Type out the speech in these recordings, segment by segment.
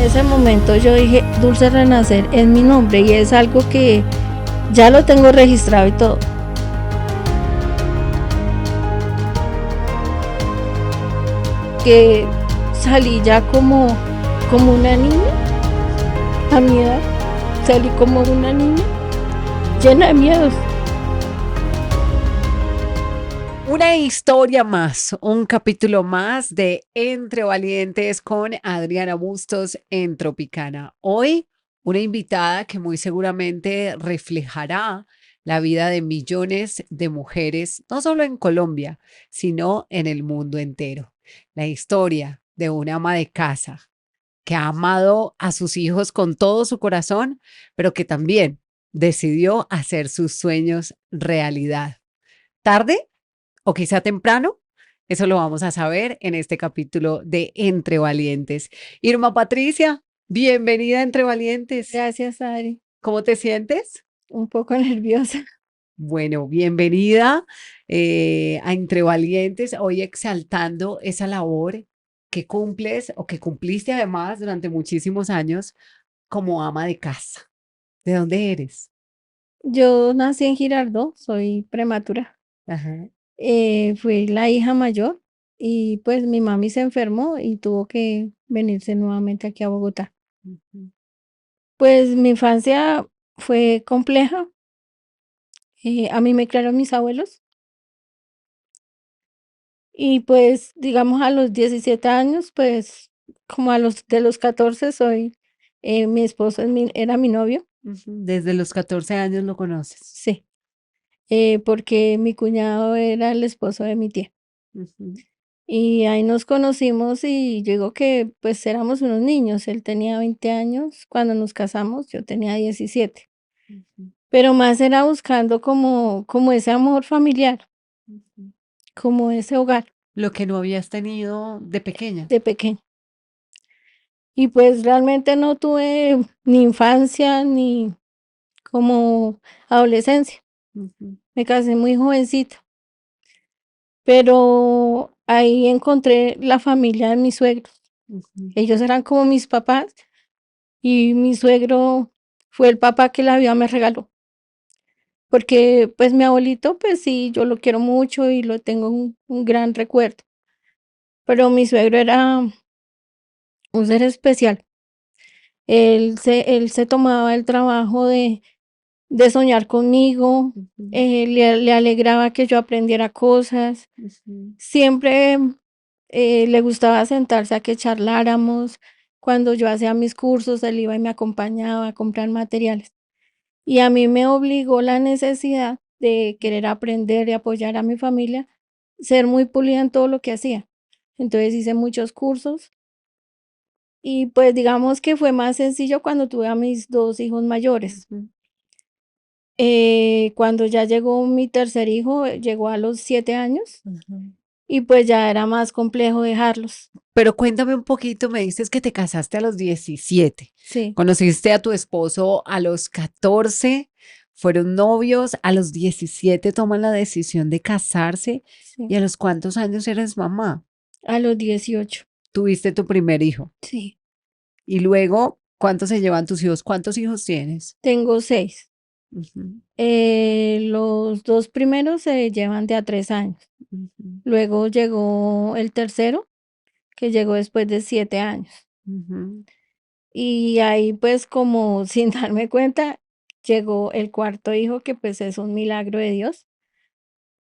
ese momento yo dije, Dulce Renacer es mi nombre y es algo que ya lo tengo registrado y todo. Que salí ya como una niña, a mi edad, salí como una niña, llena de miedos. Una historia más, un capítulo más de Entre Valientes con Adriana Bustos en Tropicana. Hoy, una invitada que muy seguramente reflejará la vida de millones de mujeres, no solo en Colombia, sino en el mundo entero. La historia de una ama de casa que ha amado a sus hijos con todo su corazón, pero que también decidió hacer sus sueños realidad. ¿Tarde? O quizá temprano, eso lo vamos a saber en este capítulo de Entre Valientes. Irma Patricia, bienvenida a Entre Valientes. Gracias, Ari. ¿Cómo te sientes? Un poco nerviosa. Bueno, bienvenida a Entre Valientes, hoy exaltando esa labor que cumples o que cumpliste además durante muchísimos años como ama de casa. ¿De dónde eres? Yo nací en Girardot, soy prematura. Ajá. Fui la hija mayor y pues mi mami se enfermó y tuvo que venirse nuevamente aquí a Bogotá. Ujú. Pues mi infancia fue compleja. A mí me criaron mis abuelos y pues digamos a los 17 años, pues como de los 14 mi esposo era mi novio, Ujú. Desde los 14 años lo conoces. sí, porque mi cuñado era el esposo de mi tía. Ujú. Y ahí nos conocimos y yo digo que pues éramos unos niños, él tenía 20 años cuando nos casamos, yo tenía 17, Ujú. pero más era buscando como ese amor familiar, Ujú. como ese hogar Lo que no habías tenido de pequeña. de pequeño. Y pues realmente no tuve ni infancia ni como adolescencia, Ujú. me casé muy jovencita, pero ahí encontré la familia de mis suegros, Ujú. ellos eran como mis papás. Y mi suegro fue el papá que la vida me regaló, porque, pues, mi abuelito, pues sí, yo lo quiero mucho y lo tengo un gran recuerdo, pero mi suegro era un ser especial. Él se tomaba el trabajo de soñar conmigo, Ujú. le alegraba que yo aprendiera cosas, Ujú. siempre, le gustaba sentarse a que charláramos. Cuando yo hacía mis cursos, él iba y me acompañaba a comprar materiales. Y a mí me obligó la necesidad de querer aprender y apoyar a mi familia, ser muy pulida en todo lo que hacía. Entonces hice muchos cursos y pues digamos que fue más sencillo cuando tuve a mis 2 hijos mayores. Ujú. Cuando ya llegó mi tercer hijo, llegó a los 7 años Ujú. y pues ya era más complejo dejarlos. Pero cuéntame un poquito, me dices que te casaste a los 17, Sí, conociste a tu esposo a los 14, fueron novios, a los 17 toman la decisión de casarse sí, y ¿a los cuántos años eres mamá? a los 18. Tuviste tu primer hijo Sí, y luego, ¿cuántos se llevan tus hijos? ¿Cuántos hijos tienes? tengo 6. Ujú. Los 2 primeros se llevan de a 3 años. Ujú. Luego llegó el tercero, que llegó después de 7 años. Ujú. Y ahí, pues, como sin darme cuenta, llegó el cuarto hijo, que, pues, es un milagro de Dios,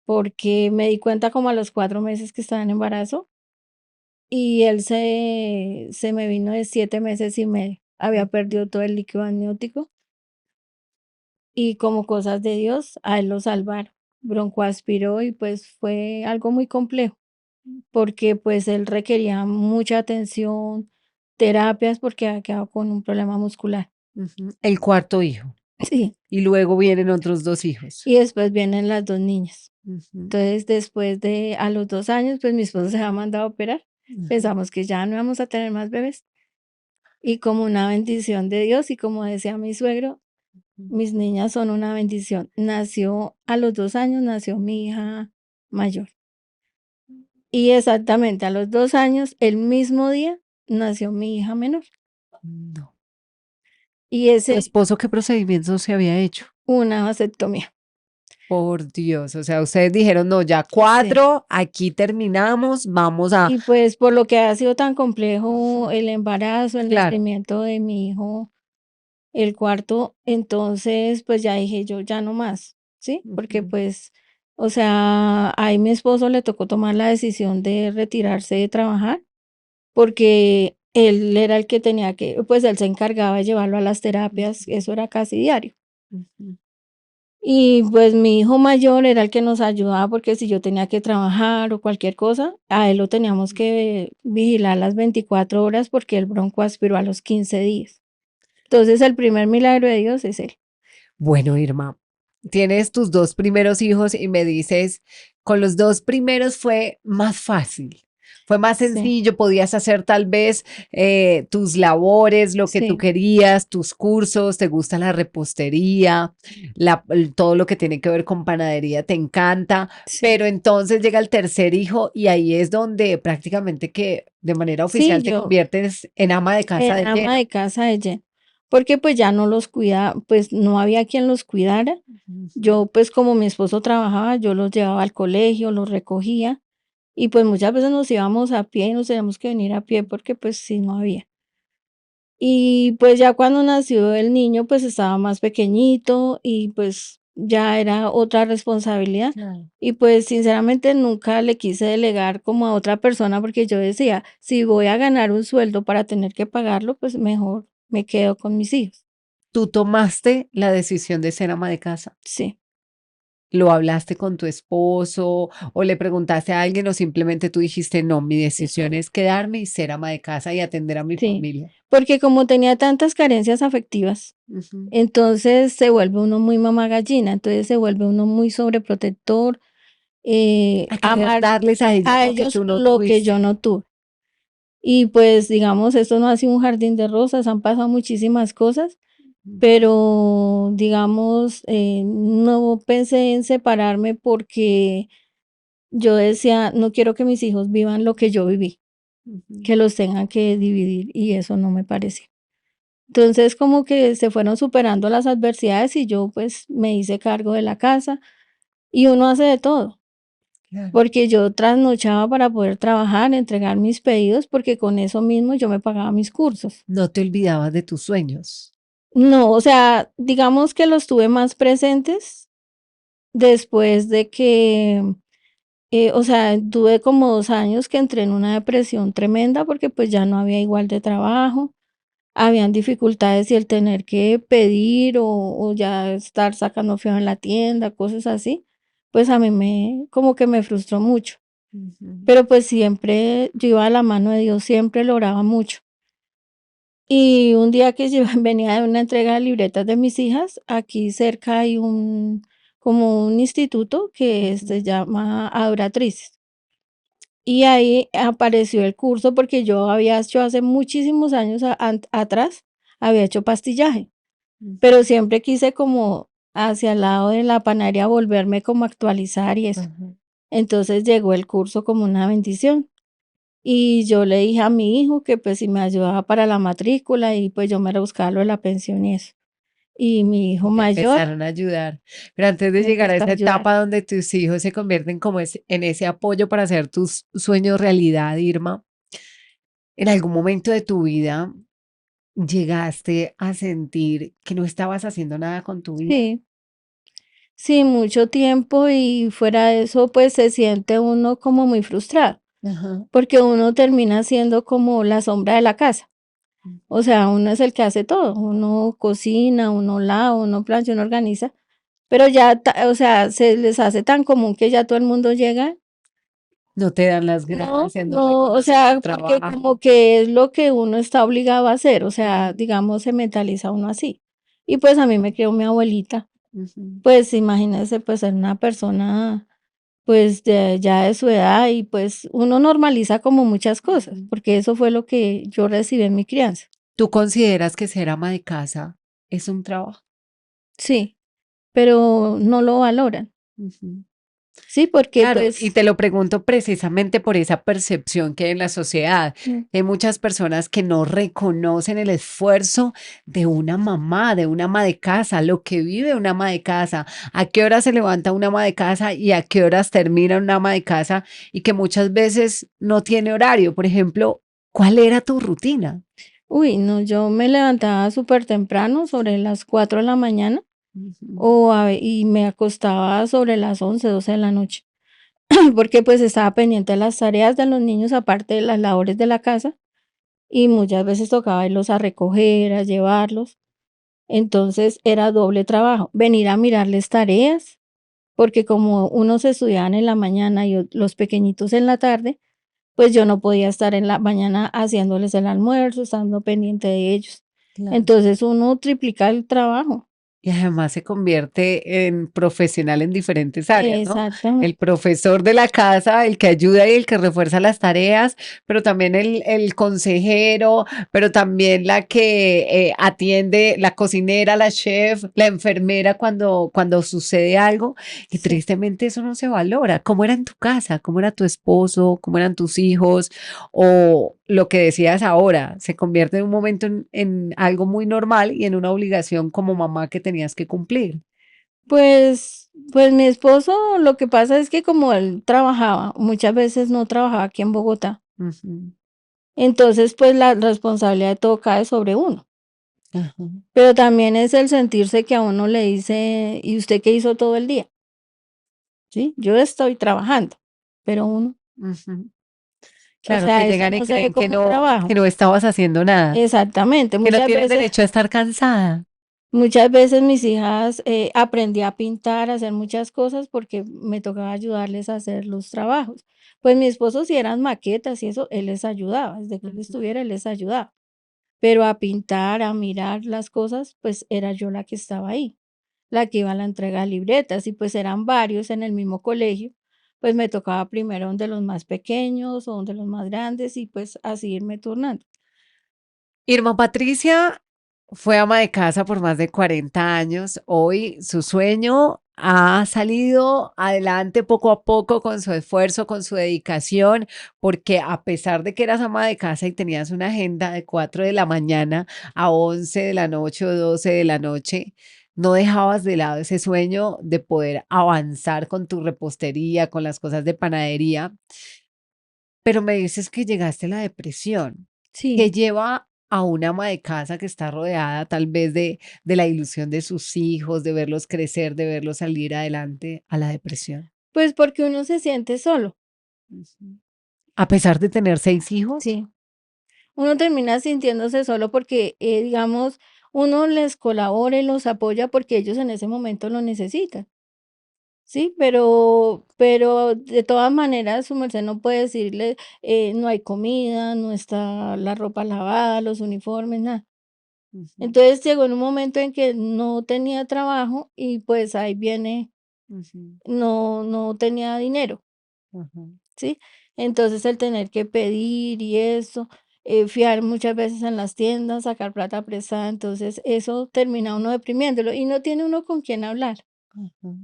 porque me di cuenta como a los 4 meses que estaba en embarazo, y él se me vino de 7 meses y medio. Había perdido todo el líquido amniótico, y como cosas de Dios, a él lo salvaron. Broncoaspiró y, pues, fue algo muy complejo. Porque, pues, él requería mucha atención, terapias, porque había quedado con un problema muscular. Ujú. El cuarto hijo. Sí, Y luego vienen otros 2 hijos. y después vienen las 2 niñas. Ujú. Entonces, después de a los 2 años, pues, mi esposo se había mandado a operar. Ujú. Pensamos que ya no íbamos a tener más bebés. Y como una bendición de Dios, y como decía mi suegro, mis niñas son una bendición. Nació a los 2 años, nació mi hija mayor. Y exactamente a los 2 años, el mismo día, nació mi hija menor. No. Y ¿Tu ese, esposo qué procedimiento se había hecho? una vasectomía. Por Dios, o sea, ustedes dijeron, no, ya Sí. 4, aquí terminamos, vamos a, Y pues por lo que ha sido tan complejo el embarazo, el claro. nacimiento de mi hijo, el cuarto, entonces pues ya dije yo, ya no más, ¿sí? Porque Ujú, pues, o sea, ahí mi esposo le tocó tomar la decisión de retirarse de trabajar porque él era el que tenía que, pues él se encargaba de llevarlo a las terapias, ujú, eso era casi diario. ujú. Y pues mi hijo mayor era el que nos ayudaba porque si yo tenía que trabajar o cualquier cosa, a él lo teníamos que vigilar las 24 horas porque el bronco aspiró a los 15 días. Entonces el primer milagro de Dios es él. Bueno, Irma, tienes tus 2 primeros hijos y me dices, con los 2 primeros fue más fácil, fue más Sí, sencillo, podías hacer tal vez tus labores, lo que tú sí, querías, tus cursos, te gusta la repostería, todo lo que tiene que ver con panadería, te encanta, sí. pero entonces llega el tercer hijo y ahí es donde prácticamente que de manera Sí, oficial te yo conviertes en ama de casa de ama lleno. de casa de lleno, porque pues ya no los cuida, pues no había quien los cuidara. Ujú. Yo pues como mi esposo trabajaba, yo los llevaba al colegio, los recogía. Y pues muchas veces nos íbamos a pie y nos teníamos que venir a pie porque pues sí, no había. Y pues ya cuando nació el niño, pues estaba más pequeñito y pues ya era otra responsabilidad. Claro. Y pues sinceramente nunca le quise delegar como a otra persona porque yo decía, si voy a ganar un sueldo para tener que pagarlo, pues mejor me quedo con mis hijos. ¿Tú tomaste la decisión de ser ama de casa? Sí, ¿Lo hablaste con tu esposo o le preguntaste a alguien o simplemente tú dijiste, no, mi sí, decisión es quedarme y ser ama de casa y atender a mi sí. familia? Porque como tenía tantas carencias afectivas, Ujú. entonces se vuelve uno muy mamá gallina, entonces se vuelve uno muy sobreprotector, A querer amar darles a ellos a lo que ellos tú no lo que tuviste. yo no tuve. Y pues, digamos, esto no ha sido un jardín de rosas, han pasado muchísimas cosas, Ujú. pero digamos, no pensé en separarme porque yo decía, no quiero que mis hijos vivan lo que yo viví, Ujú. que los tengan que dividir y eso no me parece. Entonces, como que se fueron superando las adversidades y yo pues me hice cargo de la casa y uno hace de todo. Claro. Porque yo trasnochaba para poder trabajar, entregar mis pedidos, porque con eso mismo yo me pagaba mis cursos. No te olvidabas de tus sueños. No, o sea, digamos que los tuve más presentes después de que, o sea, tuve como 2 años que entré en una depresión tremenda porque pues ya no había igual de trabajo, habían dificultades y el tener que pedir o ya estar sacando feo en la tienda, cosas así, pues a mí me, como que me frustró mucho. Ujú. Pero, pues, siempre yo iba a la mano de Dios, siempre lo oraba mucho. Y un día que yo venía de una entrega de libretas de mis hijas, aquí cerca hay un como un instituto que se Ujú. llama Adoratrices. Y ahí apareció el curso, porque yo había hecho hace muchísimos años atrás, había hecho pastillaje, pero Ujú. siempre quise como hacia el lado de la panadería volverme como a actualizar y eso. Ajá. Entonces llegó el curso como una bendición. Y yo le dije a mi hijo que, pues, si me ayudaba para la matrícula y, pues, yo me rebuscaba lo de la pensión y eso. Y mi hijo Y te mayor empezaron a ayudar. Pero antes de me llegar a empezó a esa ayudar. etapa donde tus hijos se convierten como en ese apoyo para hacer tus sueños realidad, Irma, ¿en algún momento de tu vida llegaste a sentir que no estabas haciendo nada con tu vida? Sí, sí, mucho tiempo y fuera de eso, pues, se siente uno como muy frustrado, Ajá. porque uno termina siendo como la sombra de la casa. O sea, uno es el que hace todo, uno cocina, uno lava, uno plancha, uno organiza, pero ya o sea, se les hace tan común que ya todo el mundo llega. No te dan las No, gracias, no no, o reconocen tu sea, porque trabajo. como que es lo que uno está obligado a hacer, o sea, Ujú, digamos, se mentaliza uno así. Y pues a mí me crió mi abuelita, ujú, pues imagínese, pues ser una persona, pues ya de su edad y pues uno normaliza como muchas cosas, ujú. porque eso fue lo que yo recibí en mi crianza. ¿Tú consideras que ser ama de casa es un trabajo? Sí, pero no lo valoran. Ujú. Sí, porque Claro, y pues, te lo pregunto precisamente por esa percepción que hay en la sociedad. mm, Hay muchas personas que no reconocen el esfuerzo de una ama de casa, lo que vive una ama de casa, a qué hora se levanta una ama de casa y a qué horas termina una ama de casa y que muchas veces no tiene horario. Por ejemplo, ¿cuál era tu rutina? uy, no, yo me levantaba súper temprano, sobre las 4 de la mañana, Ujú. y me acostaba sobre las 11, 12 de la noche, porque pues estaba pendiente de las tareas de los niños, aparte de las labores de la casa, y muchas veces tocaba irlos a recoger, a llevarlos. Entonces era doble trabajo, venir a mirarles tareas, porque como unos estudiaban en la mañana y los pequeñitos en la tarde, pues yo no podía estar en la mañana haciéndoles el almuerzo, estando pendiente de ellos. Claro. Entonces uno triplica el trabajo. Y además se convierte en profesional en diferentes áreas, ¿no? El Exactamente. profesor de la casa, el que ayuda y el que refuerza las tareas, pero también el consejero, pero también la que atiende, la cocinera, la chef, la enfermera cuando sucede algo. Y Sí. tristemente eso no se valora. ¿Cómo era en tu casa? ¿Cómo era tu esposo? ¿Cómo eran tus hijos? O lo que decías ahora, se convierte en un momento en algo muy normal y en una obligación como mamá que tenías que cumplir. Pues mi esposo, lo que pasa es que como él trabajaba, muchas veces no trabajaba aquí en Bogotá, Ujú, entonces, pues la responsabilidad de todo cae sobre uno. ajá, Pero también es el sentirse que a uno le dice: "¿Y usted qué hizo todo el día?". ¿Sí? Yo estoy trabajando, pero uno, ujú. o Claro, que sea, eso llegan y no se ve creen como un trabajo. que no estabas haciendo nada, Exactamente, que no tienes derecho a estar cansada. muchas veces mis hijas, aprendí a pintar, a hacer muchas cosas porque me tocaba ayudarles a hacer los trabajos. Pues mi esposo, si eran maquetas y eso, él les ayudaba, desde que él Ujú. estuviera, él les ayudaba. Pero a pintar, a mirar las cosas, pues era yo la que estaba ahí, la que iba a la entrega de libretas, y pues eran varios en el mismo colegio, pues me tocaba primero donde los más pequeños o donde los más grandes y pues así irme turnando. Irma Patricia fue ama de casa por más de 40 años. Hoy su sueño ha salido adelante poco a poco con su esfuerzo, con su dedicación, porque a pesar de que eras ama de casa y tenías una agenda de 4 de la mañana a 11 de la noche o 12 de la noche, no dejabas de lado ese sueño de poder avanzar con tu repostería, con las cosas de panadería. Pero me dices que llegaste a la depresión, que Sí, lleva a una ama de casa que está rodeada tal vez de la ilusión de sus hijos, de verlos crecer, de verlos salir adelante, a la depresión. pues porque uno se siente solo, Ujú. A pesar de tener 6 hijos. sí. Uno termina sintiéndose solo porque, digamos, uno les colabora y los apoya porque ellos en ese momento lo necesitan, ¿sí? Pero de todas maneras, su merced no puede decirle, no hay comida, no está la ropa lavada, los uniformes, nada. Ujú, Entonces llegó en un momento en que no tenía trabajo y pues ahí viene, ujú, no tenía dinero. ujú. ¿Sí? Entonces, el tener que pedir y eso, fiar muchas veces en las tiendas, sacar plata prestada, entonces eso termina uno deprimiéndolo y no tiene uno con quién hablar, Ujú.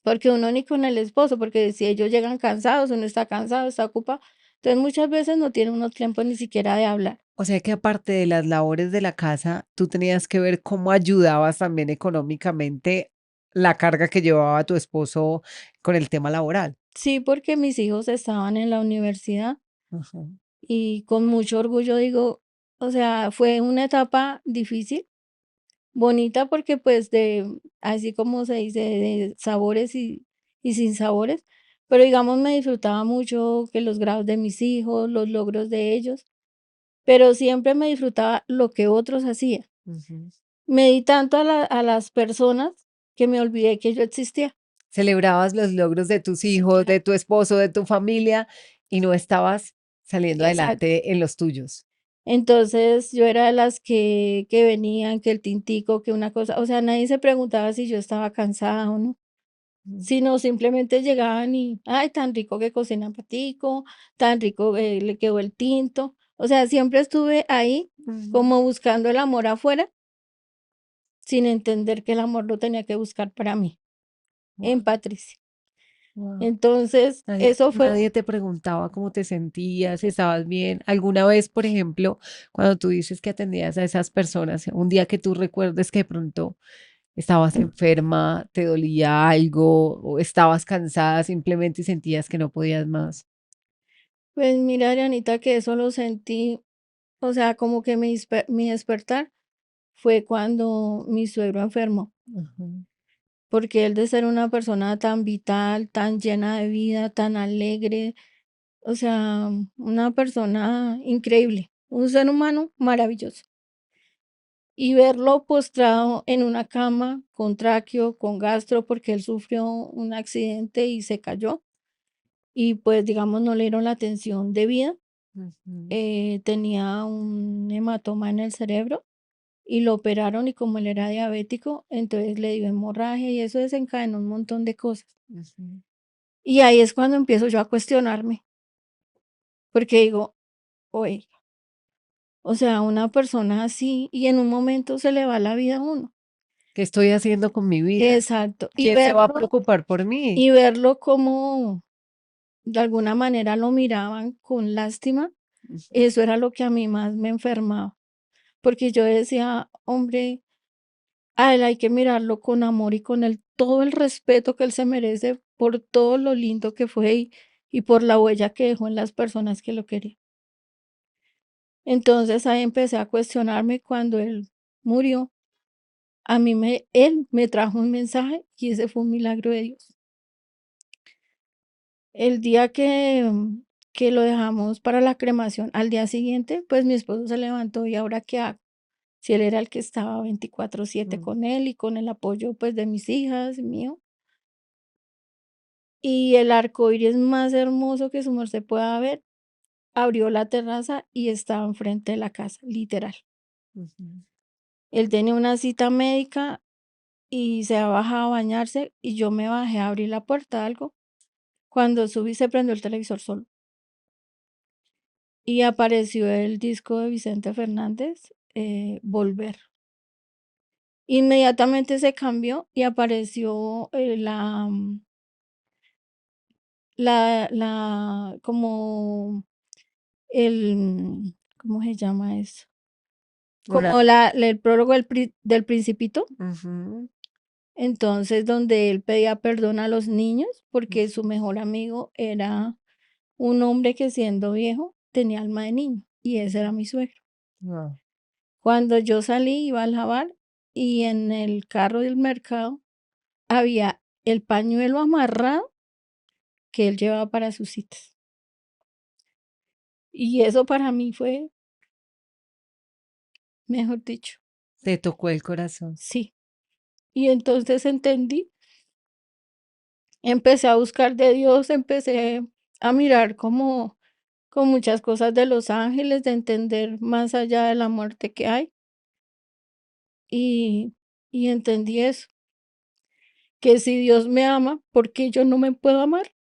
porque uno ni con el esposo, porque si ellos llegan cansados, uno está cansado, está ocupado, entonces muchas veces no tiene uno tiempo ni siquiera de hablar. O sea que aparte de las labores de la casa, tú tenías que ver cómo ayudabas también económicamente la carga que llevaba tu esposo con el tema laboral. Sí, porque mis hijos estaban en la universidad Ujú, y con mucho orgullo digo, o sea, fue una etapa difícil. Bonita porque, pues, así como se dice, de sabores y sin sabores, pero, digamos, me disfrutaba mucho que los grados de mis hijos, los logros de ellos, pero siempre me disfrutaba lo que otros hacían. ujú. Me di tanto a las personas que me olvidé que yo existía. Celebrabas los logros de tus Sí, hijos, claro. de tu esposo, de tu familia, y no estabas saliendo Exacto. adelante en los tuyos. Entonces, yo era de las que venían, que el tintico, que una cosa, o sea, nadie se preguntaba si yo estaba cansada o no. Mm, Sino simplemente llegaban y: "Ay, tan rico que cocina Patico, tan rico, le quedó el tinto". O sea, siempre estuve ahí ujú. como buscando el amor afuera, sin entender que el amor lo tenía que buscar para mí, en Guau. Patricia. Guau. Entonces, Nadie, eso fue, nadie te preguntaba cómo te sentías, si estabas bien. ¿Alguna vez, por ejemplo, cuando tú dices que atendías a esas personas, un día que tú recuerdes que de pronto estabas enferma, te dolía algo o estabas cansada simplemente y sentías que no podías más? pues mira, Arianita, que eso lo sentí, o sea, como que mi despertar fue cuando mi suegro enfermó, Ujú. porque él de ser una persona tan vital, tan llena de vida, tan alegre, o sea, una persona increíble, un ser humano maravilloso. Y verlo postrado en una cama con tráqueo, con gastro, porque él sufrió un accidente y se cayó, y pues digamos no le dieron la atención debida, Ujú. tenía un hematoma en el cerebro y lo operaron y como él era diabético, entonces le dio hemorragia y eso desencadenó un montón de cosas. Ujú. Y ahí es cuando empiezo yo a cuestionarme, porque digo, oye, o sea, una persona así y en un momento se le va la vida a uno. ¿Qué estoy haciendo con mi vida? Exacto. ¿Quién se va a preocupar por mí? Y verlo como de alguna manera lo miraban con lástima, Ujú. eso era lo que a mí más me enfermaba, porque yo decía, hombre, a él hay que mirarlo con amor y con todo el respeto que él se merece por todo lo lindo que fue y por la huella que dejó en las personas que lo querían. Entonces ahí empecé a cuestionarme cuando él murió. Él me trajo un mensaje y ese fue un milagro de Dios. El día que lo dejamos para la cremación, al día siguiente, pues mi esposo se levantó y ahora qué hago, si él era el que estaba 24/7 Mm. con él y con el apoyo pues de mis hijas, mío. Y el arco iris más hermoso que su merced pueda ver, abrió la terraza y estaba enfrente de la casa, literal. Ujú. Él tenía una cita médica y se ha bajado a bañarse y yo me bajé a abrir la puerta, algo. Cuando subí se prendió el televisor solo y apareció el disco de Vicente Fernández, Volver. Inmediatamente se cambió y apareció, como ¿cómo se llama eso? Una Como el prólogo del Principito, Ujú. entonces, donde él pedía perdón a los niños, porque su mejor amigo era un hombre que siendo viejo tenía alma de niño, y ese era mi suegro. Guau. Cuando yo salí, iba a lavar, y en el carro del mercado había el pañuelo amarrado que él llevaba para sus citas. Y eso para mí fue, mejor dicho, Te tocó el corazón. sí. Y entonces entendí, empecé a buscar de Dios, empecé a mirar como con muchas cosas de los ángeles, de entender más allá de la muerte que hay, y entendí eso, que si Dios me ama, ¿por qué yo no me puedo amar?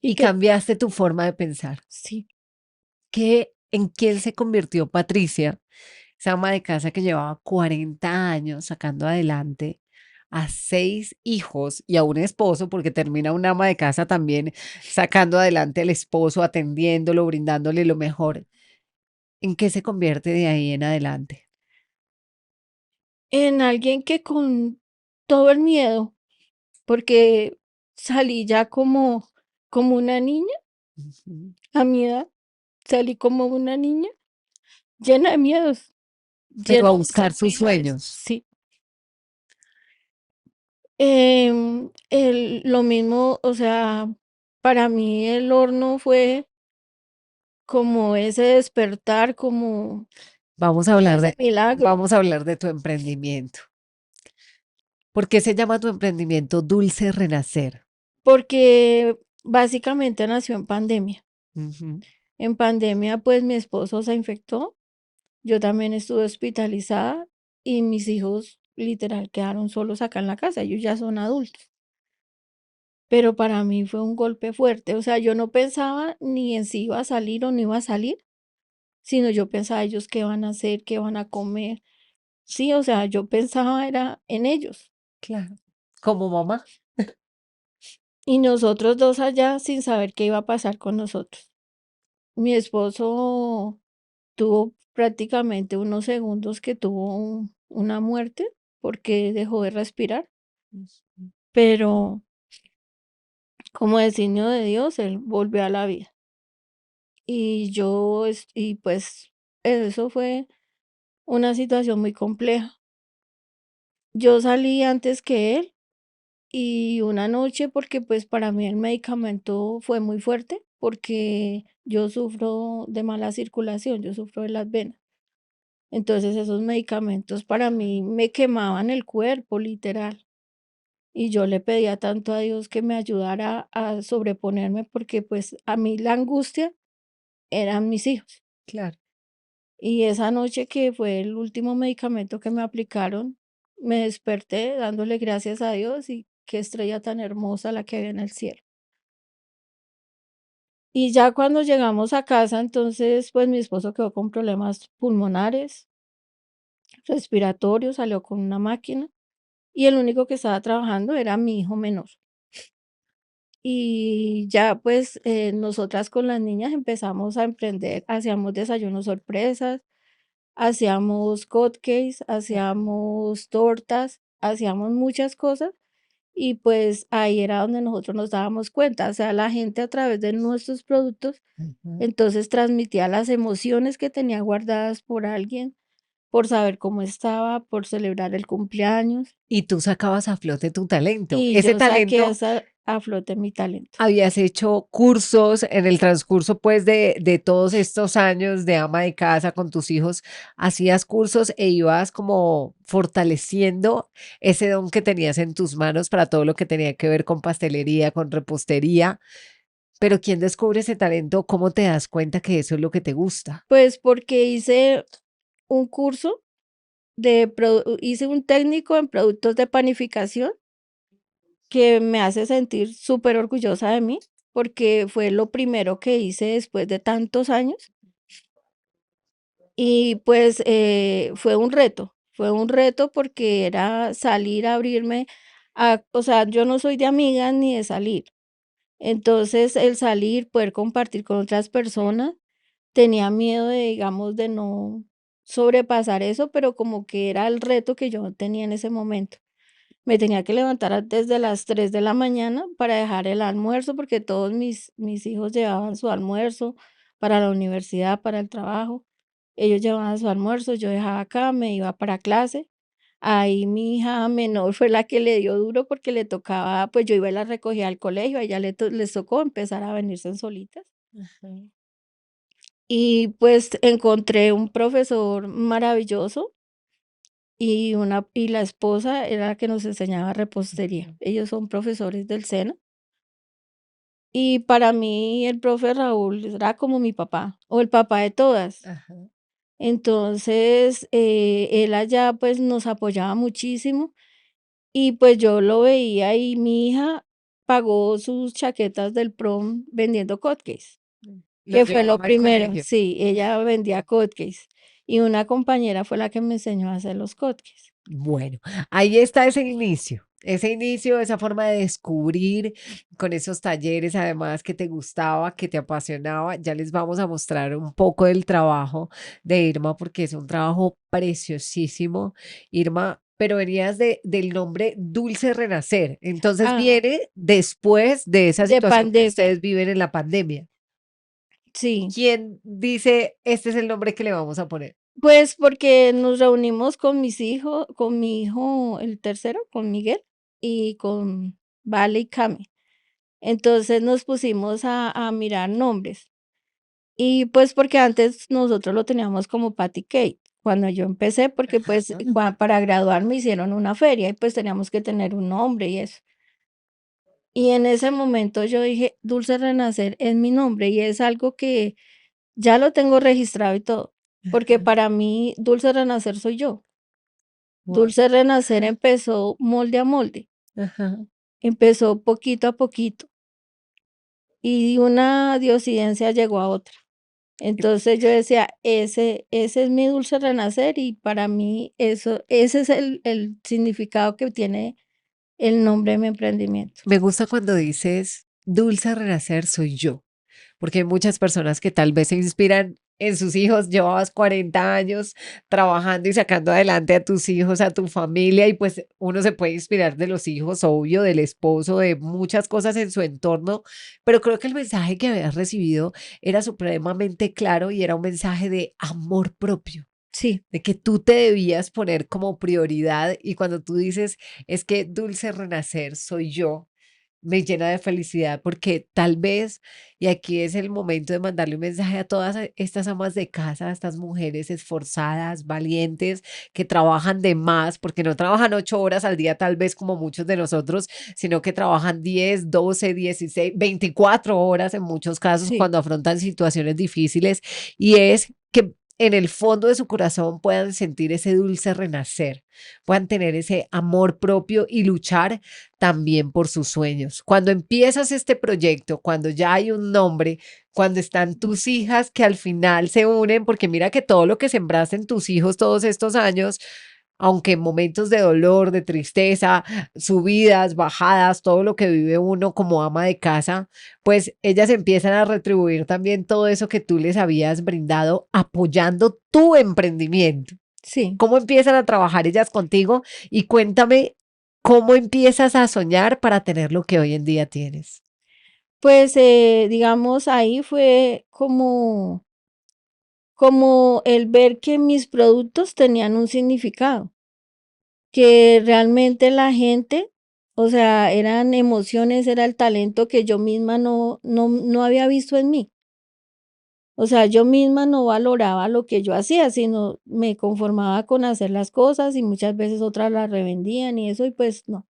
Y Y que cambiaste tu forma de pensar. sí, ¿En quién se convirtió Patricia, esa ama de casa que llevaba 40 años sacando adelante a 6 hijos y a un esposo, porque termina una ama de casa también sacando adelante al esposo, atendiéndolo, brindándole lo mejor? ¿En qué se convierte de ahí en adelante? en alguien que con todo el miedo, porque salí ya como una niña, Ujú. a mi edad, salí como una niña llena de miedos, Pero llena a de buscar sus incertidumbres. sueños. Sí. Lo mismo, o sea, para mí el horno fue como ese despertar, como Vamos a hablar ese milagro, vamos a hablar de tu emprendimiento. ¿Por qué se llama tu emprendimiento Dulce Renacer? porque básicamente nació en pandemia. Ujú. En pandemia, pues mi esposo se infectó, yo también estuve hospitalizada y mis hijos literal quedaron solos acá en la casa, ellos ya son adultos. Pero para mí fue un golpe fuerte, o sea, yo no pensaba ni en si iba a salir o no iba a salir, sino yo pensaba ellos qué van a hacer, qué van a comer. Sí, o sea, yo pensaba era en ellos. Claro. Como mamá. y nosotros 2 allá sin saber qué iba a pasar con nosotros. Mi esposo tuvo prácticamente unos segundos que tuvo una muerte, porque dejó de respirar, Ujú. pero como designio de Dios, él volvió a la vida. Y pues, eso fue una situación muy compleja. Yo salí antes que él, y una noche, porque, pues, para mí el medicamento fue muy fuerte, porque yo sufro de mala circulación, yo sufro de las venas. Entonces, esos medicamentos para mí me quemaban el cuerpo, literal. Y yo le pedía tanto a Dios que me ayudara a sobreponerme, porque, pues, a mí la angustia eran mis hijos. Claro. Y esa noche que fue el último medicamento que me aplicaron, me desperté dándole gracias a Dios, y qué estrella tan hermosa la que había en el cielo. Y ya cuando llegamos a casa, entonces, pues, mi esposo quedó con problemas pulmonares, respiratorios, salió con una máquina, y el único que estaba trabajando era mi hijo menor. Y ya, pues, nosotras con las niñas empezamos a emprender, hacíamos desayunos sorpresas, hacíamos cupcakes, hacíamos tortas, hacíamos muchas cosas, y pues ahí era donde nosotros nos dábamos cuenta, o sea, la gente a través de nuestros productos, Ujú. entonces transmitía las emociones que tenía guardadas por alguien, por saber cómo estaba, por celebrar el cumpleaños, Y tú sacabas a flote tu talento. y Ese yo saqué talento, esa a flote mi talento. habías hecho cursos en el transcurso, pues, de todos estos años de ama de casa con tus hijos, hacías cursos e ibas como fortaleciendo ese don que tenías en tus manos para todo lo que tenía que ver con pastelería, con repostería. Pero ¿quién descubre ese talento? ¿Cómo te das cuenta que eso es lo que te gusta? Pues porque un curso hice un técnico en productos de panificación que me hace sentir súper orgullosa de mí, porque fue lo primero que hice después de tantos años. Y pues, fue un reto porque era salir a abrirme o sea, yo no soy de amigas ni de salir. Entonces, el salir, poder compartir con otras personas, tenía miedo de, digamos, de no sobrepasar eso, pero como que era el reto que yo tenía en ese momento. Me tenía que levantar desde las 3 de la mañana para dejar el almuerzo, porque todos mis hijos llevaban su almuerzo para la universidad, para el trabajo. Ellos llevaban su almuerzo, yo dejaba acá, me iba para clase. Ahí mi hija menor fue la que le dio duro porque le tocaba, pues yo iba y la recogía al colegio, a ella les tocó empezar a venirse en solitas. Ujú. Y pues encontré un profesor maravilloso, y la esposa era la que nos enseñaba repostería. Ellos son profesores del SENA. Y para mí el profe Raúl era como mi papá, o el papá de todas. Ajá. Entonces, él allá, pues, nos apoyaba muchísimo, y, pues, yo lo veía, y mi hija pagó sus chaquetas del prom vendiendo cupcakes, Los que fue lo llevaba al primero. colegio. Sí, ella vendía cupcakes, y una compañera fue la que me enseñó a hacer los cupcakes. Bueno, ahí está ese inicio, esa forma de descubrir con esos talleres, además que te gustaba, que te apasionaba. Ya les vamos a mostrar un poco del trabajo de Irma, porque es un trabajo preciosísimo, Irma. Pero venías del nombre Dulce Renacer. Entonces Ah, viene después de esa de situación que pandemia, ustedes viven en la pandemia. sí. ¿Quién dice, este es el nombre que le vamos a poner? Pues, porque nos reunimos con con mi hijo, el tercero, con Miguel, y con Vale y Cami. Entonces, nos pusimos a mirar nombres. Y, pues, porque antes nosotros lo teníamos como Patty Cake, cuando yo empecé, porque, pues, para graduar me hicieron una feria, y, pues, teníamos que tener un nombre y eso. Y en ese momento yo dije: "Dulce Renacer es mi nombre", y es algo que ya lo tengo registrado y todo, porque para mí Dulce Renacer soy yo. Guau. Dulce Renacer empezó molde a molde, Ajá. empezó poquito a poquito, y de una diosidencia llegó a otra. Entonces yo decía: "Ese es mi Dulce Renacer", y para mí ese es el significado que tiene el nombre de mi emprendimiento. Me gusta cuando dices, Dulce Renacer soy yo, porque hay muchas personas que tal vez se inspiran en sus hijos. Llevabas 40 años trabajando y sacando adelante a tus hijos, a tu familia, y pues uno se puede inspirar de los hijos, obvio, del esposo, de muchas cosas en su entorno, pero creo que el mensaje que habías recibido era supremamente claro y era un mensaje de amor propio, Sí, de que tú te debías poner como prioridad. Y cuando tú dices, es que Dulce Renacer soy yo, me llena de felicidad porque tal vez, y aquí es el momento de mandarle un mensaje a todas estas amas de casa, a estas mujeres esforzadas, valientes, que trabajan de más, porque no trabajan 8 horas al día tal vez como muchos de nosotros, sino que trabajan 10, 12, 16, 24 horas en muchos casos sí, cuando afrontan situaciones difíciles, y es que en el fondo de su corazón puedan sentir ese dulce renacer, puedan tener ese amor propio y luchar también por sus sueños. Cuando empiezas este proyecto, cuando ya hay un nombre, cuando están tus hijas que al final se unen, porque mira que todo lo que sembraste en tus hijos todos estos años, aunque en momentos de dolor, de tristeza, subidas, bajadas, todo lo que vive uno como ama de casa, pues ellas empiezan a retribuir también todo eso que tú les habías brindado apoyando tu emprendimiento. sí. ¿Cómo empiezan a trabajar ellas contigo? Y cuéntame cómo empiezas a soñar para tener lo que hoy en día tienes. Pues, digamos, ahí fue como el ver que mis productos tenían un significado, que realmente la gente, o sea, eran emociones, era el talento que yo misma no había visto en mí. O sea, yo misma no valoraba lo que yo hacía, sino me conformaba con hacer las cosas y muchas veces otras las revendían y eso, y pues no.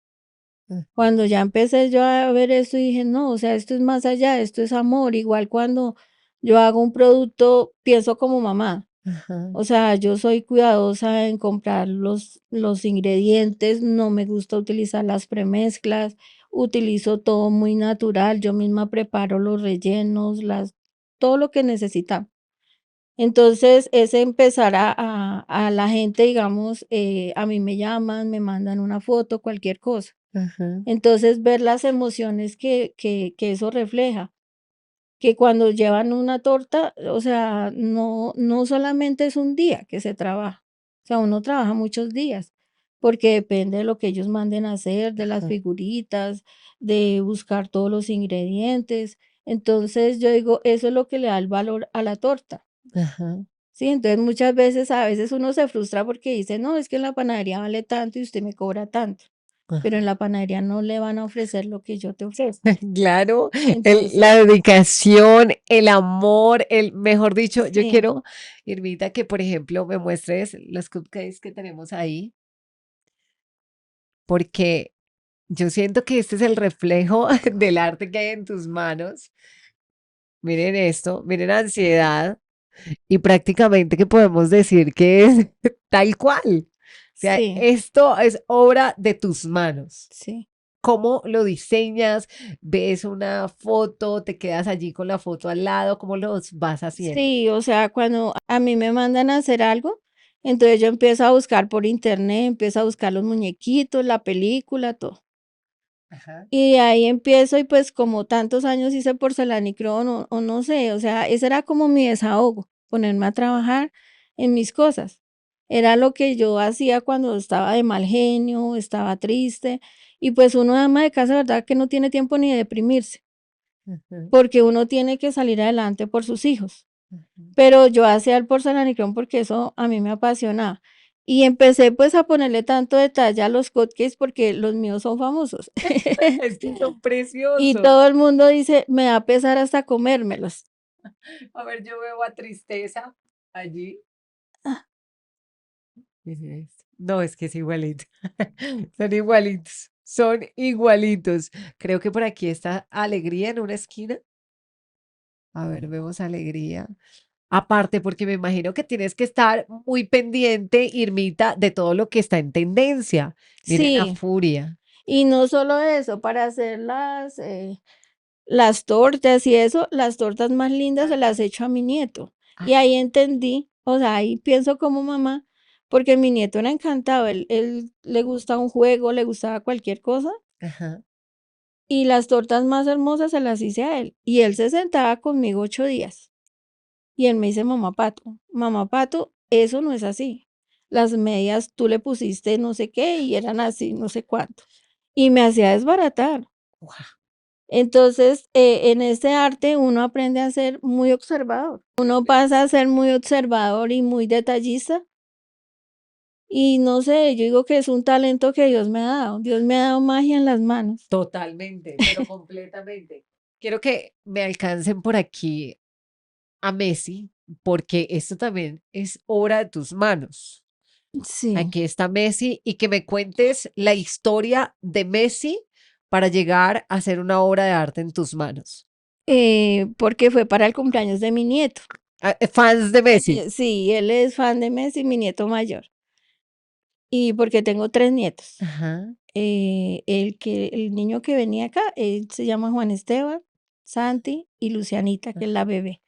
Cuando ya empecé yo a ver esto, dije: "No, o sea, esto es más allá, esto es amor". Igual cuando yo hago un producto, pienso como mamá. Ajá, O sea, yo soy cuidadosa en comprar los ingredientes, no me gusta utilizar las premezclas, utilizo todo muy natural, yo misma preparo los rellenos, todo lo que necesitamos. Entonces, es empezar a la gente, digamos, a mí me llaman, me mandan una foto, cualquier cosa. ajá, Entonces, ver las emociones que eso refleja, que cuando llevan una torta, o sea, no solamente es un día que se trabaja, o sea, uno trabaja muchos días, porque depende de lo que ellos manden a hacer, de las ajá, figuritas, de buscar todos los ingredientes. Entonces, yo digo, eso es lo que le da el valor a la torta. ajá, Sí, entonces muchas veces, a veces uno se frustra porque dice, no, es que en la panadería vale tanto y usted me cobra tanto, pero ajá. en la panadería no le van a ofrecer lo que yo te ofrezco. Claro, la Entonces, dedicación, el amor, mejor dicho, yo sí, quiero, Irmita, que por ejemplo me muestres los cupcakes que tenemos ahí, porque yo siento que este es el reflejo del arte que hay en tus manos. Miren esto, miren ansiedad. Y prácticamente que podemos decir que es tal cual. O sea, sí, esto es obra de tus manos. sí. ¿Cómo lo diseñas? ¿Ves una foto? ¿Te quedas allí con la foto al lado? ¿Cómo los vas haciendo? Sí, o sea, cuando a mí me mandan a hacer algo, entonces yo empiezo a buscar por internet, empiezo a buscar los muñequitos, la película, todo. Ajá, Y ahí empiezo y pues como tantos años hice porcelanicrón o no sé, o sea, ese era como mi desahogo, ponerme a trabajar en mis cosas. Era lo que yo hacía cuando estaba de mal genio, estaba triste y pues uno ama de casa, ¿verdad? Que no tiene tiempo ni de deprimirse, ajá, porque uno tiene que salir adelante por sus hijos. ajá. Pero yo hacía el porcelanicrón porque eso a mí me apasionaba. Y empecé, pues, a ponerle tanto detalle a los cupcakes porque los míos son famosos. Es que son Y preciosos. todo el mundo dice: "Me da pesar hasta comérmelos". A ver, yo veo a Tristeza allí. Ah, Miren esto. No, es que es igualito. Son igualitos. Son igualitos. Creo que por aquí está Alegría en una esquina. A ver, vemos Alegría. Aparte, porque me imagino que tienes que estar muy pendiente, Irmita, de todo lo que está en tendencia. Miren a sí, Furia. y no solo eso, para hacer las tortas y eso, las tortas más lindas se las echo a mi nieto. Y Ah, ahí entendí, o sea, ahí pienso como mamá, porque mi nieto era encantado, él le gusta un juego, le gustaba cualquier cosa, Ajá. y las tortas más hermosas se las hice a él, y él se sentaba conmigo 8 días, y él me dice: mamá Pato, eso no es así. Las medias tú le pusiste no sé qué y eran así, no sé cuánto. Y me hacía desbaratar. Guau. Entonces, en este arte uno aprende a ser muy observador. Uno pasa a ser muy observador y muy detallista. Y no sé, yo digo que es un talento que Dios me ha dado. Dios me ha dado magia en las manos. Totalmente, pero completamente. Quiero que me alcancen por aquí a Messi, porque esto también es obra de tus manos. Sí, Aquí está Messi y que me cuentes la historia de Messi para llegar a ser una obra de arte en tus manos. porque fue para el cumpleaños de mi nieto. Ah, fans de Messi. Sí, él es fan de Messi, mi nieto mayor. Y porque tengo 3 nietos. Ajá. El niño que venía acá, él se llama Juan Esteban, Santi y Lucianita, que es la bebé.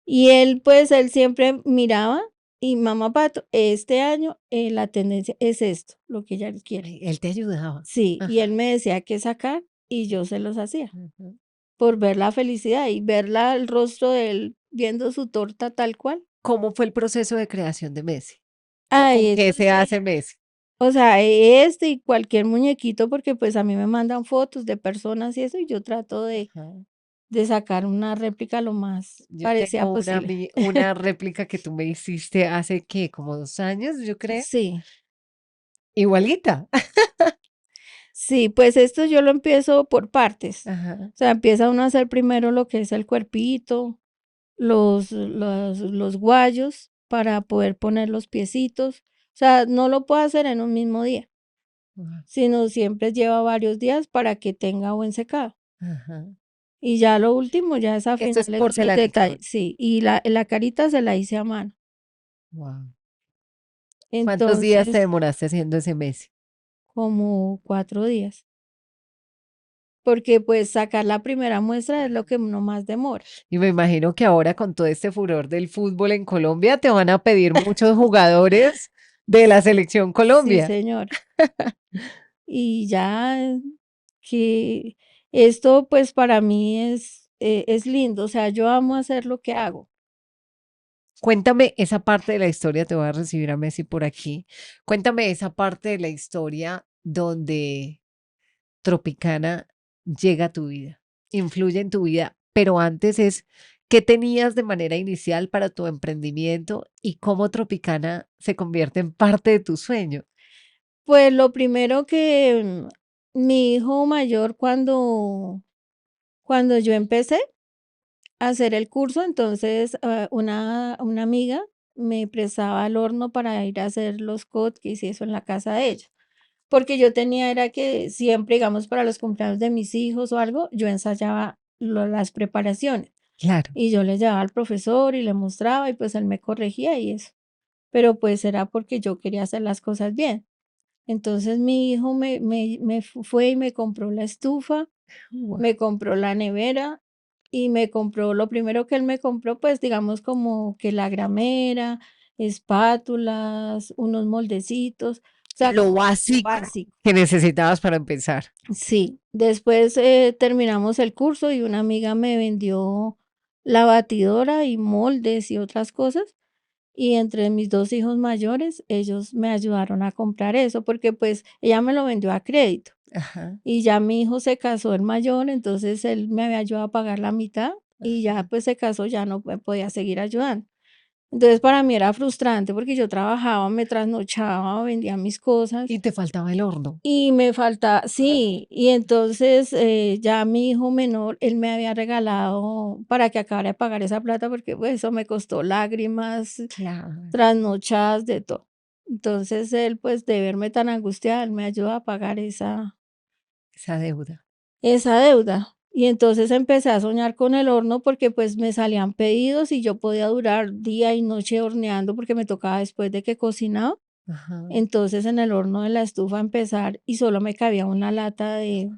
Y él, pues, él siempre miraba y mamá Pato, este año, la tendencia es esto, lo que ella quiere. Él te ayudaba. Sí, y él Ajá. me decía qué sacar y yo se los hacía, Ujú. por ver la felicidad y verla el rostro de él viendo su torta tal cual. ¿Cómo fue el proceso de creación de Messi? ¿O con Ay, eso qué se es, hace Messi? o sea, este y cualquier muñequito, porque, pues, a mí me mandan fotos de personas y eso, y yo trato Ajá. de sacar una réplica lo más Yo parecida tengo posible. una réplica que tú me hiciste hace, ¿qué? Como 2 años, yo creo. Sí. Igualita. Sí, pues esto yo lo empiezo por partes. Ajá. O sea, empieza uno a hacer primero lo que es el cuerpito, los guayos para poder poner los piecitos. O sea, no lo puedo hacer en un mismo día, Guau. sino siempre lleva varios días para que tenga buen secado. Ajá. Y ya lo último ya es Esto es afinarle todos los porcelanica, ¿verdad? detalles. Sí, y la carita se la hice a mano. Guau. ¿Cuántos días te Entonces, demoraste haciendo ese Messi? como 4 días. Porque pues sacar la primera muestra es lo que uno más demora. Y me imagino que ahora con todo este furor del fútbol en Colombia te van a pedir muchos jugadores de la selección Sí, Colombia. señor. Y ya que esto, pues, para mí es lindo, o sea, yo amo hacer lo que hago. Cuéntame esa parte de la historia, te voy a recibir a Messi por aquí. Cuéntame esa parte de la historia donde Tropicana llega a tu vida, influye en tu vida, pero antes es, ¿qué tenías de manera inicial para tu emprendimiento y cómo Tropicana se convierte en parte de tu sueño? Pues, lo primero que, mi hijo mayor cuando yo empecé a hacer el curso, entonces, una amiga me prestaba el horno para ir a hacer los cookies y eso en la casa de ella. Porque yo tenía era que siempre, digamos, para los cumpleaños de mis hijos o algo, yo ensayaba las preparaciones Claro. y yo le llevaba al profesor y le mostraba y pues él me corregía y eso. Pero pues era porque yo quería hacer las cosas bien. Entonces mi hijo fue y me compró la estufa, Guau. me compró la nevera y me compró lo primero que él me compró, pues digamos como que la gramera, espátulas, unos moldecitos, o sea, Lo como lo básico básico. que necesitabas para empezar. Sí, después, terminamos el curso y una amiga me vendió la batidora y moldes y otras cosas, y entre mis 2 hijos mayores, ellos me ayudaron a comprar eso, porque, pues, ella me lo vendió a crédito, Ajá, y ya mi hijo se casó, el mayor, entonces él me había ayudado a pagar la mitad, y ya, ajá. pues, se casó, ya no me podía seguir ayudando. Entonces, para mí era frustrante, porque yo trabajaba, me trasnochaba, vendía mis cosas Y te faltaba el horno. y me falta sí, y entonces, ya mi hijo menor, él me había regalado para que acabara de pagar esa plata, porque, pues, eso me costó lágrimas, Claro. trasnochadas, de todo. Entonces él, pues, de verme tan angustiada, él me ayudó a pagar Esa deuda. esa deuda. Y entonces empecé a soñar con el horno, porque, pues, me salían pedidos y yo podía durar día y noche horneando, porque me tocaba después de que cocinaba. Ajá. Entonces, en el horno de la estufa empezar y solo me cabía una lata de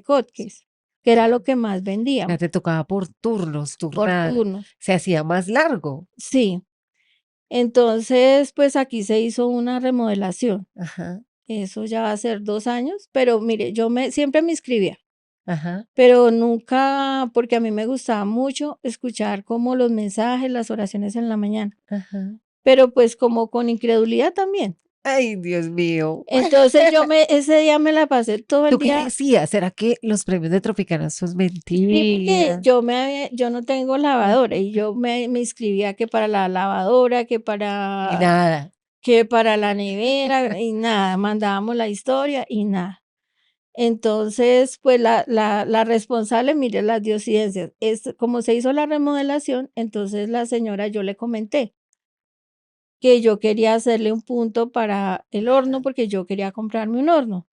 Hotcakes, que era lo que más Ya vendíamos, te tocaba por turnos, por turnada. turnos. Se hacía más largo. Sí, Entonces, pues aquí se hizo una remodelación. Ajá, Eso ya va a ser 2 años, pero mire, yo siempre me inscribía, ajá, pero nunca, porque a mí me gustaba mucho escuchar como los mensajes, las oraciones en la mañana, ajá. pero pues como con incredulidad también. Ay, Dios mío. Entonces ese día me la pasé todo el ¿Tú qué día. decías? ¿Será que los premios de Tropicana son Sí, porque mentira? yo no tengo Ah, lavadora y yo me inscribía que para la lavadora, y nada. que para la nevera y nada, mandábamos la historia y nada. Entonces, pues la responsable, mire las diosidencias, como se hizo la remodelación, entonces la señora yo le comenté que yo quería hacerle un punto para el horno porque yo quería comprarme un horno.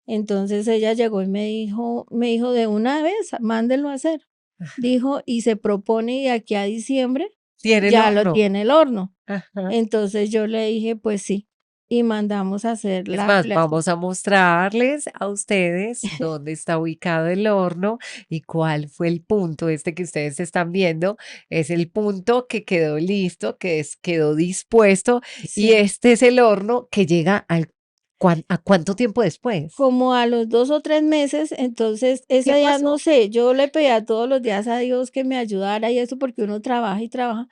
Entonces ella llegó y me dijo de una vez, mándelo a hacer. Dijo, y se propone y de aquí a diciembre Tiene el ya lo horno. tiene el horno. Ajá. Entonces yo le dije, pues sí, y mandamos a hacer Es la más, ampliación. vamos a mostrarles a ustedes dónde está ubicado el horno y cuál fue el punto este que ustedes están viendo. Es el punto que quedó listo, quedó dispuesto y Sí, este es el horno que llega ¿a cuánto tiempo después? como a los 2 o 3 meses, entonces ese ¿Qué día, no pasó? sé, yo le pedía todos los días a Dios que me ayudara y eso porque uno trabaja y trabaja,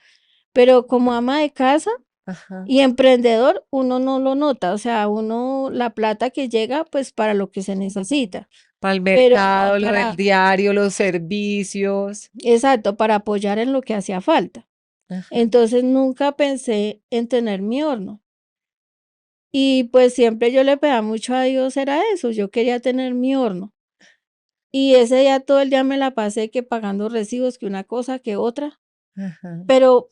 pero como ama de casa Ajá. y emprendedor, uno no lo nota, o sea, uno la plata que llega, pues para lo que se necesita, Para el pero no mercado, lo del para, diario, los servicios. exacto, para apoyar en lo que hacía falta. Ajá, Entonces nunca pensé en tener mi horno. Y pues siempre yo le pedía mucho a Dios, era eso, yo quería tener mi horno. Y ese día todo el día me la pasé que pagando recibos, que una cosa, que otra, ajá. pero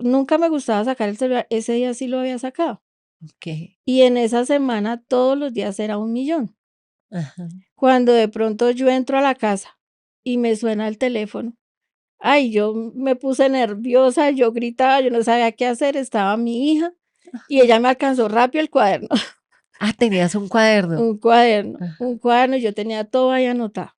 nunca me gustaba sacar el celular, ese día sí lo había sacado. Okey. Y en esa semana todos los días era 1.000.000. Ajá. Cuando de pronto yo entro a la casa y me suena el teléfono, ay, yo me puse nerviosa, yo gritaba, yo no sabía qué hacer, estaba mi hija y ella me alcanzó rápido el cuaderno, Ah, tenías un cuaderno. un Ajá. cuaderno, yo tenía todo ahí anotado.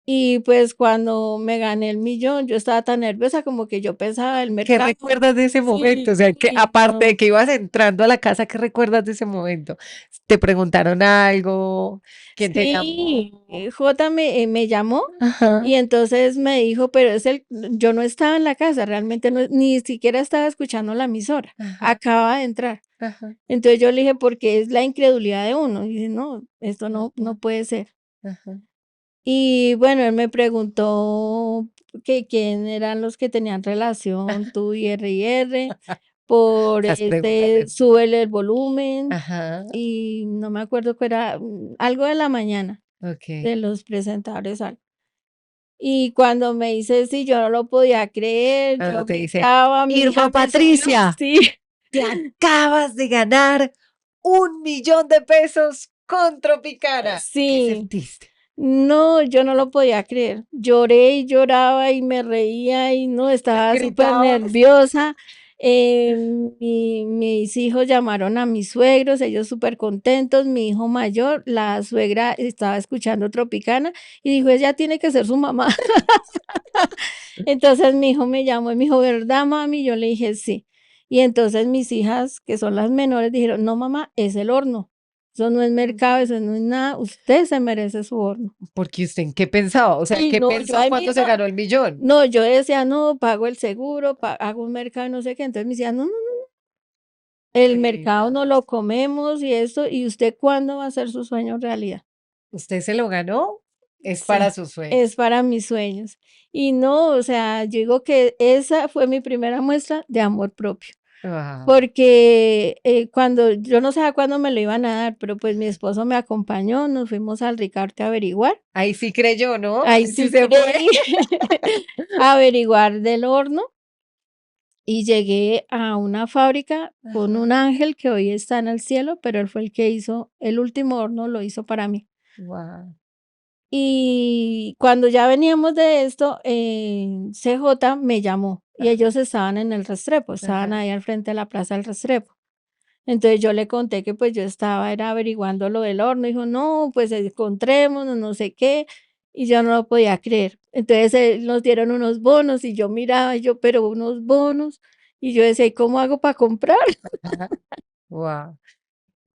Y pues cuando me gané el 1.000.000, yo estaba tan nerviosa como que yo pensaba el ¿Qué mercado. recuerdas de ese momento? O Sí, sea, que aparte de no. que ibas entrando a la casa, ¿qué recuerdas de ese momento? ¿Te preguntaron algo? ¿Quién te Sí, llamó? J me llamó Ajá, y entonces me dijo, pero yo no estaba en la casa, realmente no, ni siquiera estaba escuchando la emisora, ajá, acaba de entrar. ajá, Entonces yo le dije, porque es la incredulidad de uno. Y dice, no, esto no ajá, puede ser. ajá. Y bueno, él me preguntó que quién eran los que tenían relación, tú y R, por Esas preguntas súbele el volumen, ajá, y no me acuerdo qué era, algo de la mañana, okey. de los presentadores, algo. Y cuando me dice sí, yo no lo podía creer, Cuando yo te dice: gritaba, mi hija "Irma me subió, Patricia, sí, te acabas de ganar 1.000.000 de pesos con Tropicana". ¿Qué sí. sentiste? No, yo no lo podía creer. Lloré y lloraba y me reía y no, estaba súper ¿Gritabas? nerviosa. Mis hijos llamaron a mis suegros, ellos súper contentos. Mi hijo mayor, la suegra estaba escuchando Tropicana y dijo, ella tiene que ser su mamá. Entonces mi hijo me llamó y me dijo, ¿verdad, mami? Yo le dije, sí. Y entonces mis hijas, que son las menores, dijeron, no, mamá, es el horno. Eso no es mercado, Ujú. eso no es nada. Usted se merece su horno. Porque, ¿usted en qué pensaba? O sea, Y ¿qué no, yo pensó ahí cuando se misma, ganó el millón? no, yo decía, no, pago el seguro, hago un mercado y no sé qué. Entonces me decía, no, no, el mercado no Tenaz. lo comemos y esto, ¿y usted cuándo va a hacer su sueño realidad? ¿Usted se lo ganó? Es para Sí, sus es sueños. para mis sueños. Y no, o sea, yo digo que esa fue mi primera muestra de amor propio. Guau. Porque cuando, yo no sabía cuándo me lo iban a dar, pero pues mi esposo me acompañó, nos fuimos al Ricarte a averiguar. Ahí sí creyó, ¿no? Ahí Ahí sí sí se fue. creí a averiguar del horno. Y llegué a una fábrica con un Ajá. ángel que hoy está en el cielo, pero él fue el que hizo el último horno, lo hizo para mí. Guau. Y cuando ya veníamos de esto, CJ me llamó y ellos estaban en el Restrepo, estaban Ajá. ahí al frente de la Plaza del Restrepo. Entonces yo le conté que pues yo estaba era averiguando lo del horno, dijo, no, pues encontrémonos, no sé qué, y yo no lo podía creer. Entonces nos dieron unos bonos y yo miraba, y yo, pero unos bonos, Y yo decía: "¿Y cómo hago para comprar?". Wow.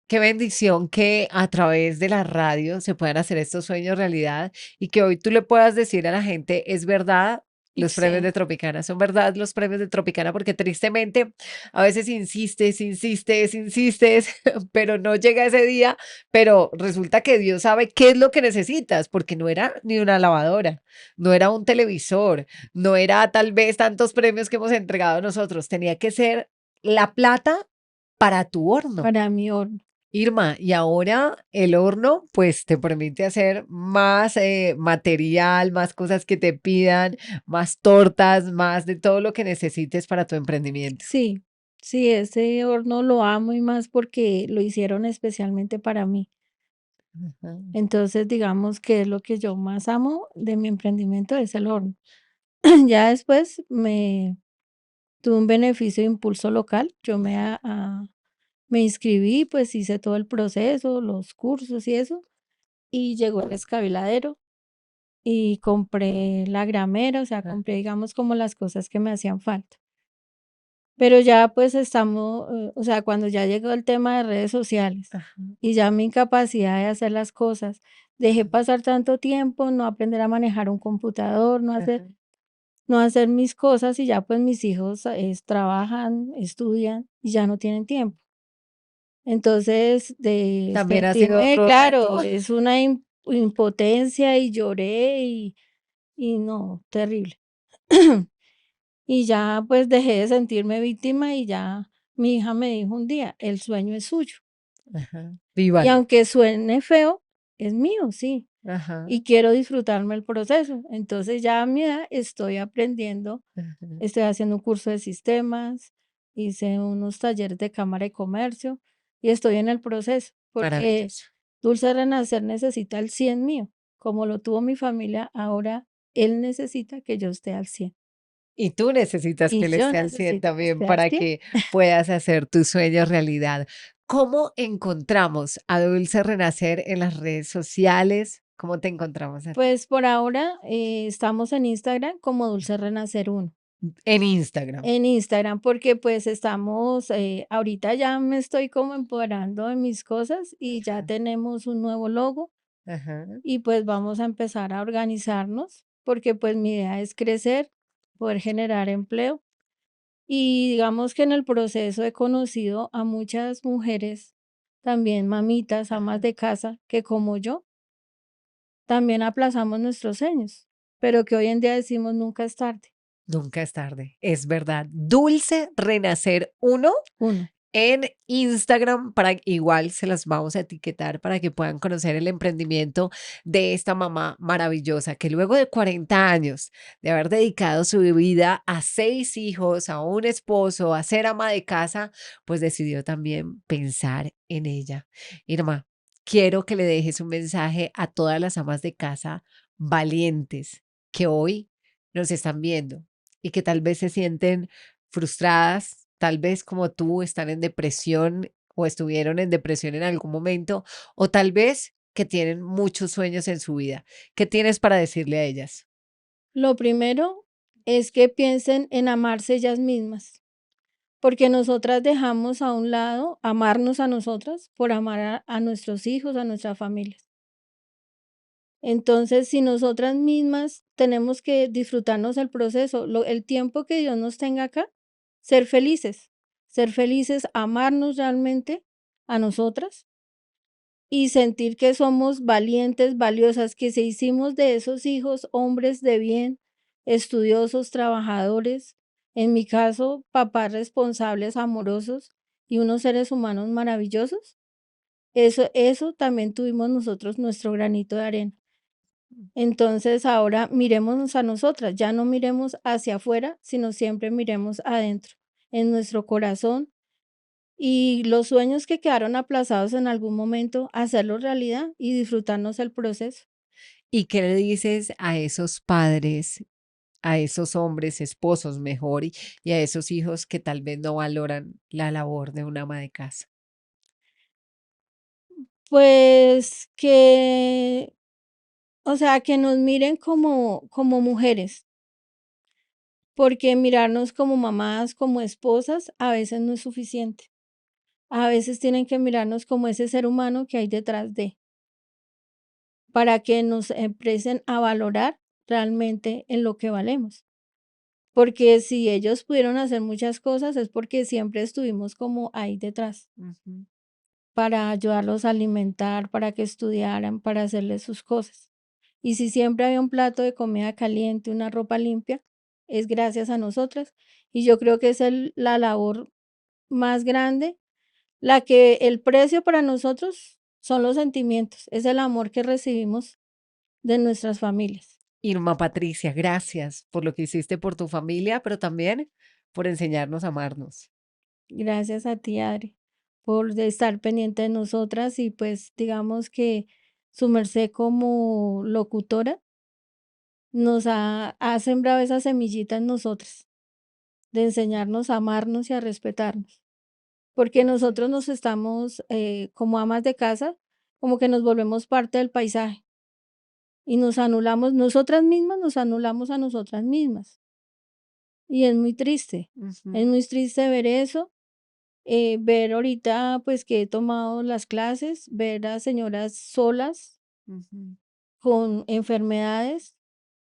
Qué bendición que a través de la radio se puedan hacer estos sueños realidad y que hoy tú le puedas decir a la gente, es verdad, los premios Sí, de Tropicana, son verdad los premios de Tropicana, porque tristemente a veces insistes, insistes, insistes, pero no llega ese día, pero resulta que Dios sabe qué es lo que necesitas, porque no era ni una lavadora, no era un televisor, no era tal vez tantos premios que hemos entregado nosotros, tenía que ser la plata para tu horno. para mi horno. Irma, y ahora el horno, pues te permite hacer más material, más cosas que te pidan, más tortas, más de todo lo que necesites para tu emprendimiento. Sí, sí, ese horno lo amo y más porque lo hicieron especialmente para mí. Ujú, Entonces, digamos que es lo que yo más amo de mi emprendimiento es el horno. Ya después me tuve un beneficio de impulso local. Yo me inscribí, pues hice todo el proceso, los cursos y eso, y llegó el descabeladero y compré la gramera, o sea, ah, compré, digamos, como las cosas que me hacían falta. Pero ya, pues, estamos, o sea, cuando ya llegó el tema de redes sociales ajá, y ya mi incapacidad de hacer las cosas, dejé pasar tanto tiempo, no aprender a manejar un computador, ajá. no hacer mis cosas y ya, pues, mis hijos, trabajan, estudian y ya no tienen tiempo. Entonces, de También ha sido sentirme otro reto. claro, es una impotencia y lloré y no, terrible. Y ya, pues, dejé de sentirme víctima y ya mi hija me dijo un día: "El sueño es suyo". Ajá. Y Vívalo. aunque suene feo, es mío, sí, Ajá, y quiero disfrutarme el proceso. Entonces, ya a mi edad estoy aprendiendo, ajá. estoy haciendo un curso de sistemas, hice unos talleres de cámara de comercio y estoy en el proceso, porque Maravilloso. Dulce Renacer necesita el 100 mío. Como lo tuvo mi familia, ahora él necesita que yo esté al 100 Y tú necesitas que y él yo esté al 100 necesito que también esté al para 100. que puedas hacer tus sueños realidad. ¿Cómo encontramos a Dulce Renacer en las redes sociales? ¿Cómo te encontramos a ti? Pues por ahora, estamos en Instagram como Dulce Renacer 1. En Instagram. En Instagram, porque pues estamos, ahorita ya me estoy como empoderando de mis cosas y ya tenemos un nuevo logo Ajá. y pues vamos a empezar a organizarnos, porque pues mi idea es crecer, poder generar empleo. Y digamos que en el proceso he conocido a muchas mujeres, también mamitas, amas Ajá. de casa, que como yo, también aplazamos nuestros sueños, pero que hoy en día decimos nunca es tarde. Nunca es tarde, es verdad. Dulce Renacer uno Uno, en Instagram, para igual se las vamos a etiquetar para que puedan conocer el emprendimiento de esta mamá maravillosa que luego de 40 años de haber dedicado su vida a 6 hijos, a un esposo, a ser ama de casa, pues decidió también pensar en ella. Irma, quiero que le dejes un mensaje a todas las amas de casa valientes que hoy nos están viendo y que tal vez se sienten frustradas, tal vez como tú están en depresión o estuvieron en depresión en algún momento, o tal vez que tienen muchos sueños en su vida. ¿Qué tienes para decirle a ellas? lo primero es que piensen en amarse ellas mismas, porque nosotras dejamos a un lado amarnos a nosotras por amar a nuestros hijos, a nuestras familias. Entonces, si nosotras mismas tenemos que disfrutarnos el proceso, el tiempo que Dios nos tenga acá, ser felices, amarnos realmente a nosotras y sentir que somos valientes, valiosas, que se hicimos de esos hijos hombres de bien, estudiosos, trabajadores, en mi caso, papás responsables, amorosos y unos seres humanos maravillosos. Eso también tuvimos nosotros nuestro granito de arena. Entonces, ahora miremos a nosotras, ya no miremos hacia afuera, sino siempre miremos adentro, en nuestro corazón, y los sueños que quedaron aplazados en algún momento, hacerlos realidad y disfrutarnos el proceso. ¿Y qué le dices a esos padres, a esos hombres, esposos mejor, y a esos hijos que tal vez no valoran la labor de una ama de casa? Pues que, o sea, que nos miren como mujeres, porque mirarnos como mamás, como esposas, a veces no es suficiente. A veces tienen que mirarnos como ese ser humano que hay detrás de, para que nos empiecen a valorar realmente en lo que valemos. Porque si ellos pudieron hacer muchas cosas es porque siempre estuvimos como ahí detrás, Ujú. para ayudarlos a alimentar, para que estudiaran, para hacerles sus cosas. Y si siempre había un plato de comida caliente, una ropa limpia, es gracias a nosotras. Y yo creo que es la labor más grande, la que el precio para nosotros son los sentimientos, es el amor que recibimos de nuestras familias. Irma Patricia, gracias por lo que hiciste por tu familia, pero también por enseñarnos a amarnos. Gracias a ti, Adri, por estar pendiente de nosotras y pues digamos que su merced como locutora ha sembrado esa semillita en nosotras, de enseñarnos a amarnos y a respetarnos. Porque Sí. nosotros nos estamos, como amas de casa, como que nos volvemos parte del paisaje y nos anulamos, nosotras mismas nos anulamos a nosotras mismas. Y es Ujú, muy triste ver eso, ver ahorita pues que he tomado las clases, ver a señoras solas ujú. con enfermedades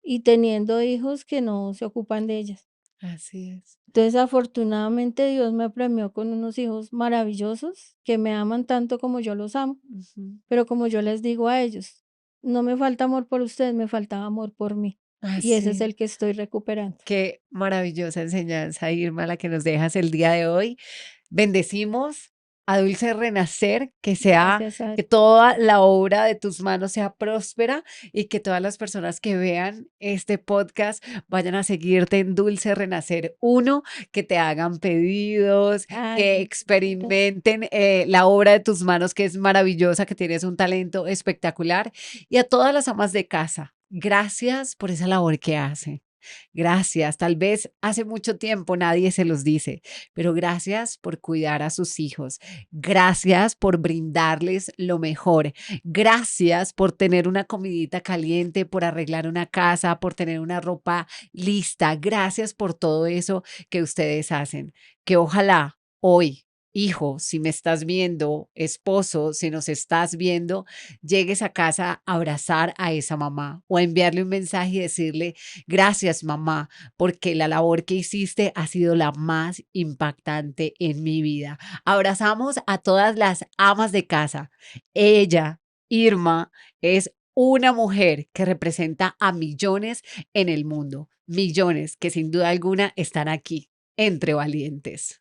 y teniendo hijos que no se ocupan de ellas. Así es. Entonces, afortunadamente, Dios me premió con unos hijos maravillosos que me aman tanto como yo los amo. Ujú. Pero como yo les digo a ellos, no me falta amor por ustedes, me faltaba amor por mí. Y ese es Así. el que estoy recuperando. Qué maravillosa enseñanza, Irma, la que nos dejas el día de hoy. Bendecimos a Dulce Renacer, Gracias, que Adri. toda la obra de tus manos sea próspera y que todas las personas que vean este podcast vayan a seguirte en Dulce Renacer uno, que te hagan pedidos, Ay, que gracias. experimenten la obra de tus manos, que es maravillosa, que tienes un talento espectacular. Y a todas las amas de casa, gracias por esa labor que hacen. Gracias. Tal vez hace mucho tiempo nadie se los dice, pero gracias por cuidar a sus hijos. Gracias por brindarles lo mejor. Gracias por tener una comidita caliente, por arreglar una casa, por tener una ropa lista. Gracias por todo eso que ustedes hacen. Que ojalá hoy, hijo, si me estás viendo, esposo, si nos estás viendo, llegues a casa a abrazar a esa mamá o a enviarle un mensaje y decirle: gracias, mamá, porque la labor que hiciste ha sido la más impactante en mi vida. Abrazamos a todas las amas de casa. Ella, Irma, es una mujer que representa a millones en el mundo, millones que sin duda alguna están aquí entre valientes.